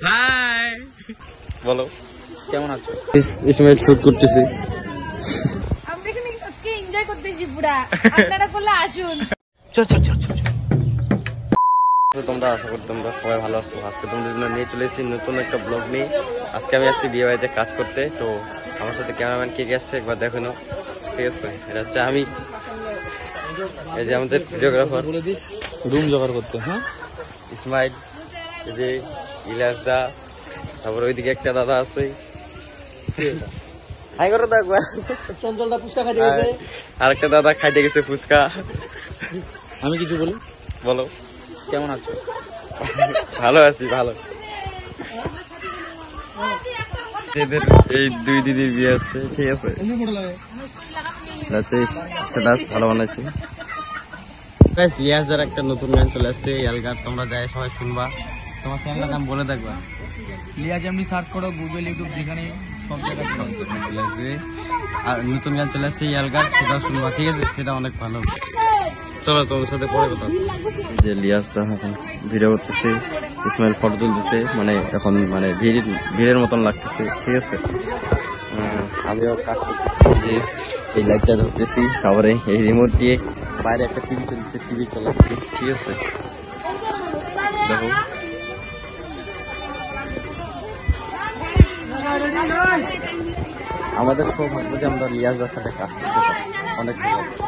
High বলো কেমন আছো? ইসমাইল শুট করতেছি। আমরা এখানে আজকে এনজয় করতেছি পুরা। আপনারা বলে আসুন। চল চল চল চল। তোমরা আশা করি তোমরা সবাই ভালো আছো। আজকে তোমাদের জন্য নিয়ে চলে এসেছি নতুন একটা ব্লগ নিয়ে। আজকে আমি আসছি বিয়ে বাড়িতে কাজ করতে। তো আমার সাথে ক্যামেরাম্যান কে কে আসছে একবার দেখো না, ঠিক আছে? এটা হচ্ছে আমি, এই যে আমাদের ভিডিওগ্রাফার রুম জোগাড় করতে, হ্যাঁ ইসমাইল, এই যে ইলিয়াস দা, তারপর ওইদিকে একটা দাদা আছে, হাই করো তো একবার। চঞ্চল দা ফুচকা খাইতে গেছে, আরেকটা দাদা খাইতে গেছে ফুচকা। আমি কিছু বলি, বলো কেমন আছো? ভালো আছি, ভালো। এদের এই দুই দিদির বিয়ে হচ্ছে, ঠিক আছে? স্ট্যাটাস ভালো বানাইছি। লিয়াজের একটা নতুন গান চলে আসছে, এলগার, তোমরা যাই সবাই শুনবা। তোমার চ্যানেলের নাম বলে দেখবা, লিয়াজ এমনি সার্চ করো গুগল ইউটিউব, যেখানে সব জায়গায় চলে আসবে। আর নতুন গান চলে আসছে এলগার, সেটাও শুনবা, ঠিক আছে? সেটা অনেক ভালো। চলো তোমার সাথে পরে কথা। যে লিয়াজ এখন ভিডিও করতেছে, ইসমাইল ফটো তুলতেছে, মানে এখন মানে ভিড়ের মতন লাগতেছে, ঠিক আছে? আমিও কাজ করতেছি, যে এই লাইটটা ধরতেছি, তারপরে এই রিমোট দিয়ে বাইরে একটা টিভি চলছে, টিভি চালাচ্ছি, ঠিক আছে? দেখো আমাদের সৌভাগ্য যে আমরা লিয়াজের সাথে কাজ করতে পারি, অনেক সৌভাগ্য।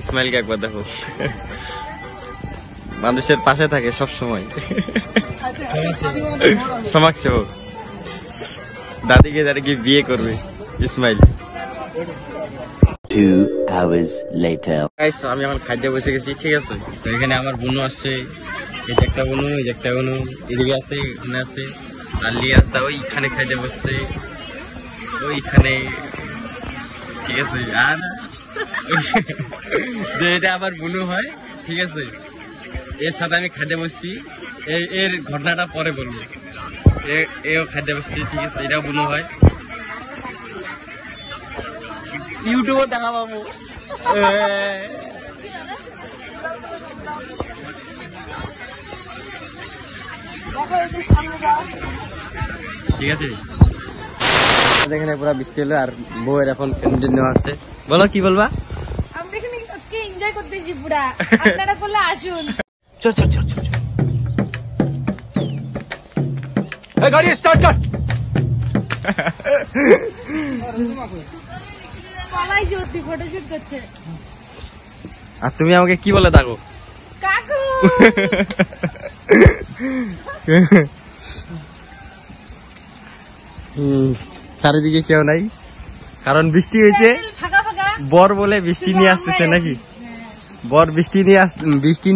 ইসমাইলকে একবার দেখো, মানুষের পাশে থাকে সব সময়, সমাজসেবক। দাদিকে দাদিকে বিয়ে করবে ইসমাইল। 2 hours later. আমি এখন খাইতে বসে গেছি, ঠিক আছে? তো এখানে আমার বোনও আসছে, এই যে একটা বোনু, এই যে একটা বোনু, এদিকে আছে, এখানে আছে। আর লিয়াজ দা ওইখানে খাইতে বসছে, ওইখানে, ঠিক আছে? আর যে এটা আবার বোনু হয়, ঠিক আছে? এর সাথে আমি খাইতে বসছি, এর ঘটনাটা পরে বলবো। এও খাইতে বসছি, ঠিক আছে? এটাও বোনু হয়, ইউটিউবে দেখা পাবো। ঠিক আছে, এখানে পুরো বৃষ্টি হলো আর বউয়ের এখন ক্যান্টিন নেওয়া হচ্ছে। বলো কি বলবা? আমরা এখানে আজকে এনজয় করতেছি পুরা। আপনারা বলে আসুন। চল চল চল চল। এই গাড়ি স্টার্ট কর। পালাই সত্যি ফটোশুট করছে। আর তুমি আমাকে কি বলে থাকো? কাকু। চারিদিকে কেউ নাই, কারণ বৃষ্টি হয়েছে। বর বলে বৃষ্টি নিয়ে আসতেছে নাকি? বর বৃষ্টি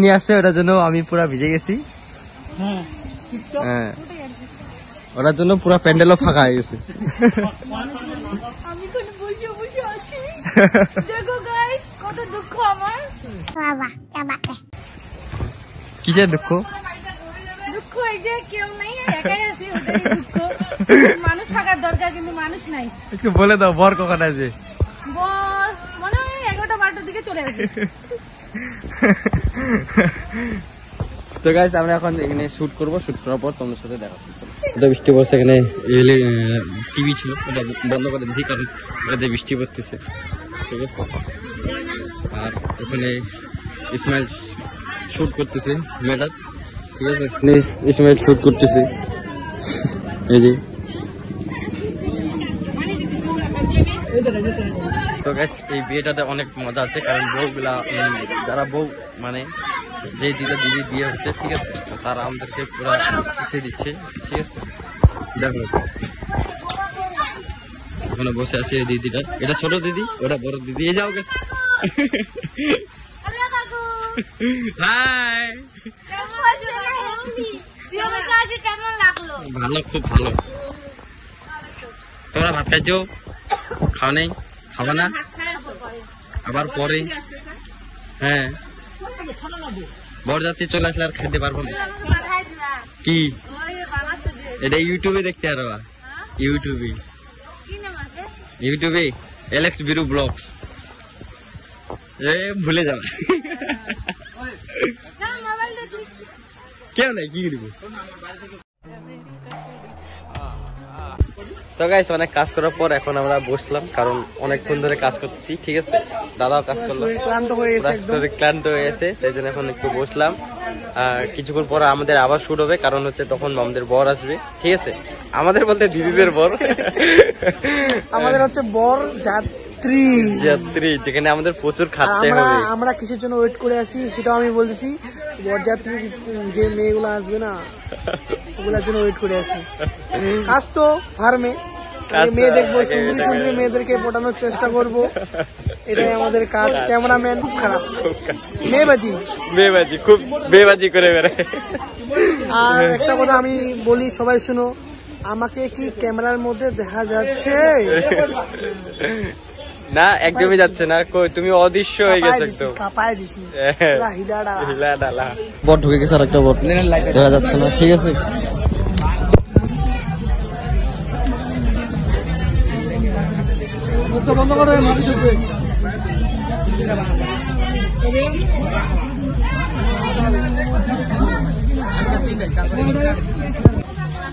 নিয়ে আসছে, ওটার জন্য আমি পুরা ভিজে গেছি। হ্যাঁ, ওটার জন্য পুরা প্যান্ডেলও ফাঁকা হয়ে গেছে। আমি কোন বসে বসে আছি, দেখো গাইস কত দুঃখ আমার। বাবা কি বাতে, কিসের দুঃখ? দুঃখ এই যে কেউ নাই, একাই আছি, ওটাই দুঃখ। মানুষ থাকার দরকার, কিন্তু মানুষ নাই। একটু বলে দাও বর কখন আছে? বর মনে হয় 11টা-12টার দিকে চলে আসবে। তো গাইস আমরা এখন এখানে শুট করবো, শুট করার পর তোমাদের সাথে দেখা হচ্ছে। এটা বৃষ্টি পড়ছে, এখানে টিভি ছিল, ওটা বন্ধ করে দিয়েছি কারণ ওটাতে বৃষ্টি পড়তেছে, ঠিক আছে? আর ওখানে ইসমাইল শুট করতেছে মেয়েটা, ঠিক আছে? ইসমাইল শুট করতেছে, এই যে। তো গাইস এই বিয়েটাতে অনেক মজা আছে, কারণ বউগুলা যারা বউ মানে যে দিদি বিয়ে হচ্ছে, ঠিক আছে? তারা আমাদেরকে পুরো শিখিয়ে দিচ্ছে, ঠিক আছে? দেখো ওখানে বসে আছে এই দিদিটা, এটা ছোট দিদি, ওটা বড় দিদি। এই যাও হাই, ভালো, খুব ভালো। তোমরা ভাত খাইছো? খাও নাই? খাবা না আবার পরে? হ্যাঁ, বরযাত্রী চলে আসলে আর খাইতে পারবো না। কি এটা ইউটিউবে দেখতে পারবা? ইউটিউবে এলেক্স বিরু ব্লগস এ ভুলে যাবে না মোবাইলটা দিচ্ছি কেউ নাই কি করবো তো গাইস অনেক কাজ করার পর এখন আমরা বসলাম কারণ অনেকক্ষণ ধরে কাজ করতেছি ঠিক আছে দাদাও কাজ করলো ক্লান্ত হয়ে গেছে তাই জন্য এখন একটু বসলাম আর কিছুক্ষণ পর আমাদের আবার শুট হবে কারণ হচ্ছে তখন আমাদের বর আসবে ঠিক আছে আমাদের বলতে দিদিদের বর আমাদের হচ্ছে বর যাত্রী যাত্রী যেখানে আমাদের প্রচুর খাটতে হবে আমরা কিসের জন্য ওয়েট করে আছি সেটাও আমি বলতেছি বরযাত্রী যে মেয়েগুলো আসবে না ওগুলোর জন্য ওয়েট করে আছি কাজ তো ফার্মে মেয়ে দেখবো সুন্দরী সুন্দরী মেয়েদেরকে পটানোর চেষ্টা করব এটাই আমাদের কাজ ক্যামেরাম্যান খুব খারাপ মেয়েবাজি খুব বেবাজি করে বেড়ায় আর একটা কথা আমি বলি সবাই শুনো আমাকে কি ক্যামেরার মধ্যে দেখা যাচ্ছে না একদমই যাচ্ছে না তুমি অদৃশ্য হয়ে গেছো একদম কাঁপায় দিছি হিলা ডালা বট ঢুকে গেছে আরেকটা বট দেখা যাচ্ছে না ঠিক আছে বন্ধ করে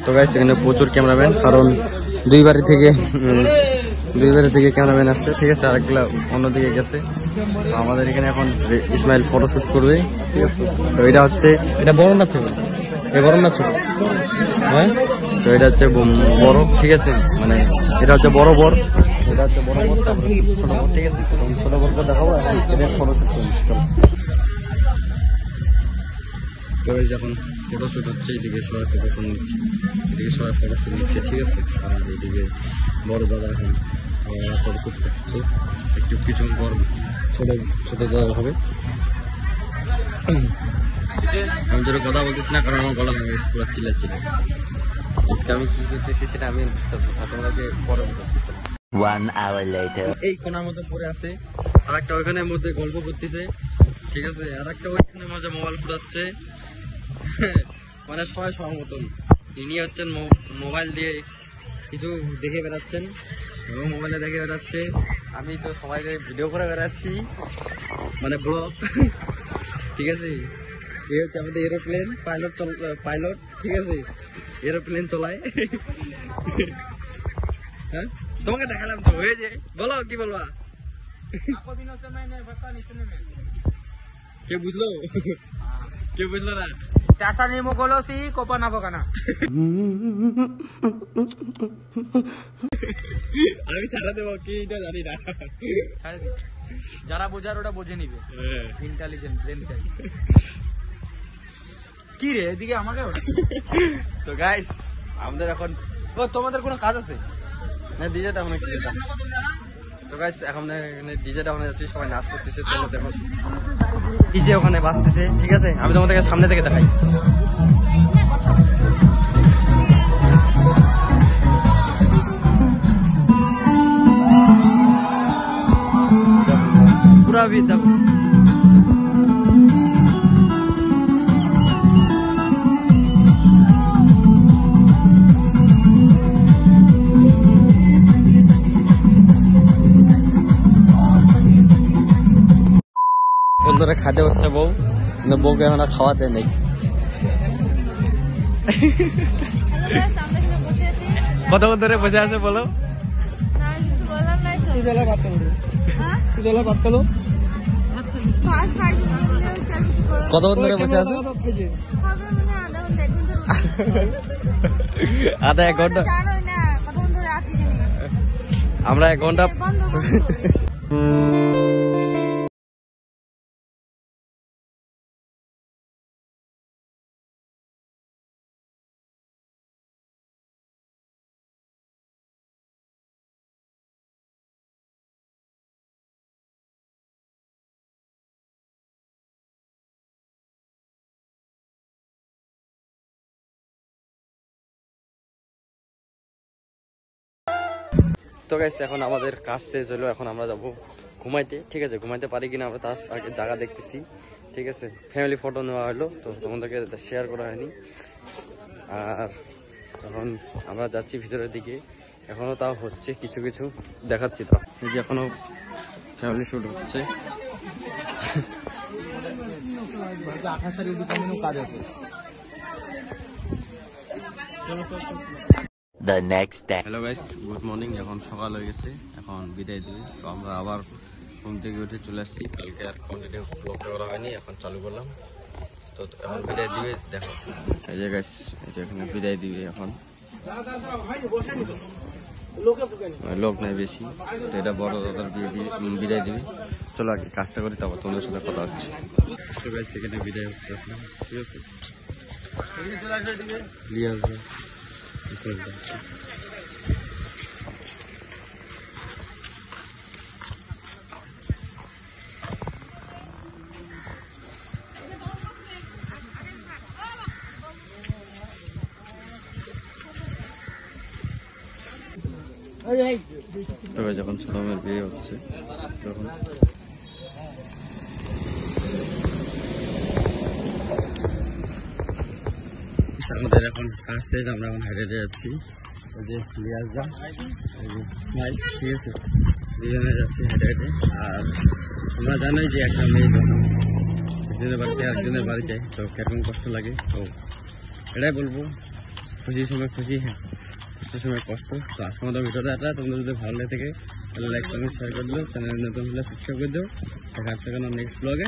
তো গাইস এখানে প্রচুর ক্যামেরাম্যান কারণ দুই বাড়ি থেকে ক্যামেরাম্যান আসছে ঠিক আছে আরেকগুলা অন্যদিকে গেছে তো আমাদের এখানে এখন ইসমাইল ফটোশুট করবে ঠিক আছে তো এটা বড় না ছোট বড় না ছোট হ্যাঁ তো এটা হচ্ছে বড় ঠিক আছে মানে এটা হচ্ছে বড় বর এটা হচ্ছে বড় বর তারপরে ছোট বর ঠিক আছে ছোট বরকে দেখাবো এখন এদের ফটোশুট করবো চলো তো যখন ফটোশুট হচ্ছে এদিকে সবাই ফটোশুট নিচ্ছে এদিকে সবাই ফটোশুট নিচ্ছে ঠিক আছে আর এদিকে বড় দাদা এখন ফটোশুট করছে একটু কিছু পর ছোট দাদা হবে আমি তোর কথা বলতেছি না কারণ আমার গলা ভেঙে পুরো চিল্লাচ্ছিল আজকে আমি কি করতেছি সেটা আমি বুঝতে পারছি না তোমাকে পরে বুঝতে 1 hour later. এই কোনার মধ্যে পড়ে আছে আর একটা ওইখানের মধ্যে গল্প করতেছে ঠিক আছে আর একটা ওইখানে মাঝে মোবাইল ফুটাচ্ছে মানে সবাই সবার মতন ইনি হচ্ছেন মোবাইল দিয়ে কিছু দেখে বেড়াচ্ছেন এবং মোবাইলে দেখে বেড়াচ্ছে আমি তো সবাইকে ভিডিও করে বেড়াচ্ছি মানে ব্লগ ঠিক আছে এই হচ্ছে আমাদের এরোপ্লেন পাইলট ঠিক আছে এরোপ্লেন চলায় হ্যাঁ তোমাকে দেখালাম তো হয়েছে বলো কি বলবা কে বুঝলো না চাষা নিমো কলসি কোপা না বকানা আমি ছাড়া দেবো কি জানি না যারা বোঝার ওটা বুঝে নিবে ইন্টেলিজেন্ট ব্রেন চাই কি রে এদিকে আমাকে তো গাইস আমাদের এখন তোমাদের কোনো কাজ আছে না ডিজেটা এখন তো গাইস এখন ডিজেটা ওখানে যাচ্ছি সবাই নাচ করতেছে চলো দেখো ডিজে ওখানে বাজতেছে ঠিক আছে আমি তোমাদেরকে সামনে থেকে দেখাই পুরা ভিড় দেখো বন্ধুরা খাতে বসছে বউ কিন্তু বউকে এখন খাওয়াতে নেই কতক্ষণ ধরে বসে আছে বলো কতক্ষণ ধরে বসে আছে আধা 1 ঘন্টা আমরা 1 ঘন্টা তো গাইস এখন আমাদের কাজ শেষ হলো এখন আমরা যাবো ঘুমাইতে ঠিক আছে ঘুমাইতে পারি কিনা আমরা তার আগে জায়গা দেখতেছি ঠিক আছে ফ্যামিলি ফটো নেওয়া হলো তো তোমাদেরকে শেয়ার করা হয়নি আর এখন আমরা যাচ্ছি ভিতরের দিকে এখনো তাও হচ্ছে কিছু কিছু দেখাচ্ছি তো, এই যে এখনো ফ্যামিলি শুট হচ্ছে। 28 তারিখ কাজ আছে। The next day. Hello guys, good morning. এখন সকাল হয়ে গেছে, এখন বিদায় দিবে। তো আমরা আবার ঘুম থেকে উঠে চলে আসছি। কালকে আর কন্টিনিউ ব্লগটা করা হয়নি, এখন চালু করলাম। তো এখন বিদায় দিবে, দেখো এই যে গাইস, এটা এখানে বিদায় দিবে। এখন লোক নাই বেশি, তো এটা বড় দাদার বিদায় দিবে। চলো আগে কাজটা করি, তারপর তোমাদের সাথে কথা হচ্ছে। এখানে বিদায় হচ্ছে এখন, ঠিক আছে? দিয়ে আসবে। তবে যখন ছোট মেয়ের বিয়ে হচ্ছে তখন আমাদের এখন কাজ শেষ, আমরা এখন হেঁটে হেঁটে যাচ্ছি। ওই যে লিয়াজদা, স্মাইল, ঠিক আছে, দুজনে যাচ্ছি হেঁটে হেঁটে। আর তোমরা জানোই যে একটা মেয়ে যখন একজনের বাড়িতে একজনের বাড়ি যায় তো কেমন কষ্ট লাগে। তো এটাই বলবো, খুশির সময় খুশি, হ্যাঁ কষ্টের সময় কষ্ট। তো আজকে আমাদের ভিডিওটা এটা, তোমরা যদি ভালো লাগে থাকে তাহলে লাইক কমেন্ট শেয়ার করে দিও, চ্যানেল নতুন হলে সাবস্ক্রাইব করে দিও। দেখা হচ্ছে কেন নেক্সট ব্লগে।